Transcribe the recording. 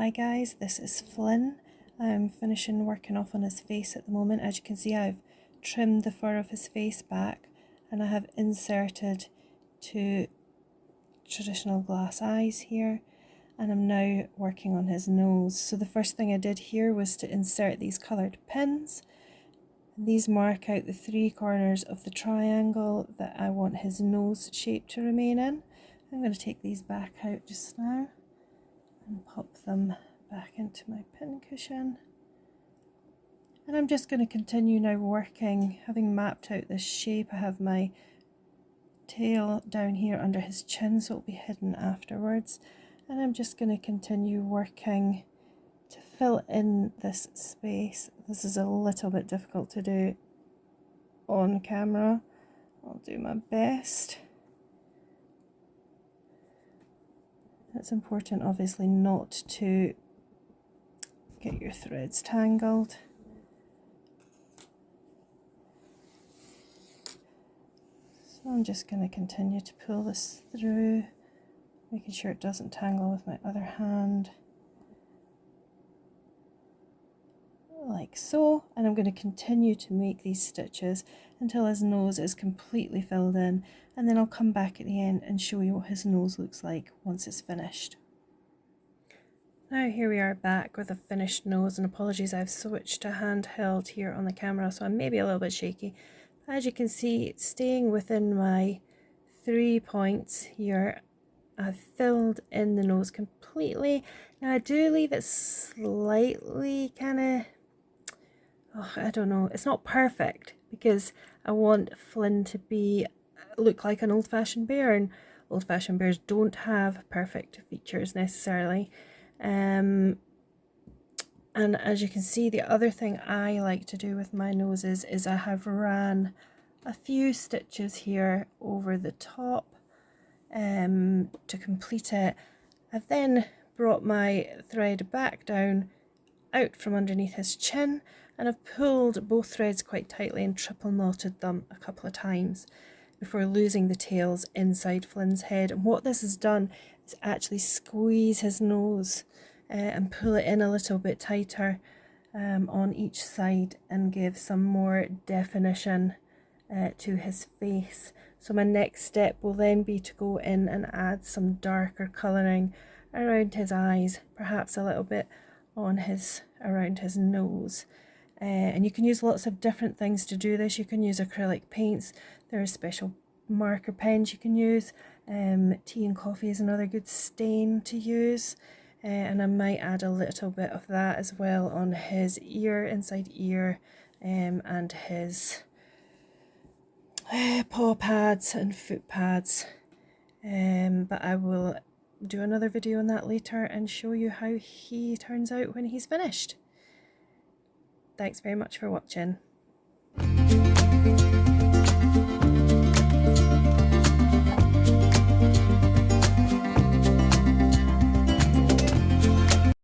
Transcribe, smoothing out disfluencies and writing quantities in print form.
Hi guys, this is Flynn. I'm finishing working off on his face at the moment. As you can see, I've trimmed the fur of his face back and I have inserted two traditional glass eyes here, and I'm now working on his nose. So the first thing I did here was to insert these coloured pins. These mark out the three corners of the triangle that I want his nose shape to remain in. I'm going to take these back out just now and pop them back into my pin cushion. And I'm just going to continue now working, having mapped out this shape. I have my tail down here under his chin, so it'll be hidden afterwards. And I'm just going to continue working to fill in this space. This is a little bit difficult to do on camera. I'll do my best. It's important, obviously, not to get your threads tangled. So I'm just going to continue to pull this through, making sure it doesn't tangle with my other hand. Like so. And I'm going to continue to make these stitches until his nose is completely filled in, and then I'll come back at the end and show you what his nose looks like once it's finished. Now here we are back with a finished nose, and apologies, I've switched to handheld here on the camera, so I'm maybe a little bit shaky. As you can see, staying within my 3 points here, I've filled in the nose completely. Now I do leave it slightly kind of, I don't know, it's not perfect because I want Flynn to look like an old-fashioned bear, and old-fashioned bears don't have perfect features necessarily. And as you can see, the other thing I like to do with my noses is I have ran a few stitches here over the top to complete it. I've then brought my thread back down out from underneath his chin, and I've pulled both threads quite tightly and triple knotted them a couple of times before losing the tails inside Flynn's head. And what this has done is actually squeeze his nose and pull it in a little bit tighter on each side and give some more definition to his face. So my next step will then be to go in and add some darker colouring around his eyes, perhaps a little bit on around his nose. And you can use lots of different things to do this. You can use acrylic paints, there are special marker pens you can use, tea and coffee is another good stain to use. And I might add a little bit of that as well on his ear, inside ear, and his paw pads and foot pads. But I will do another video on that later and show you how he turns out when he's finished. Thanks very much for watching.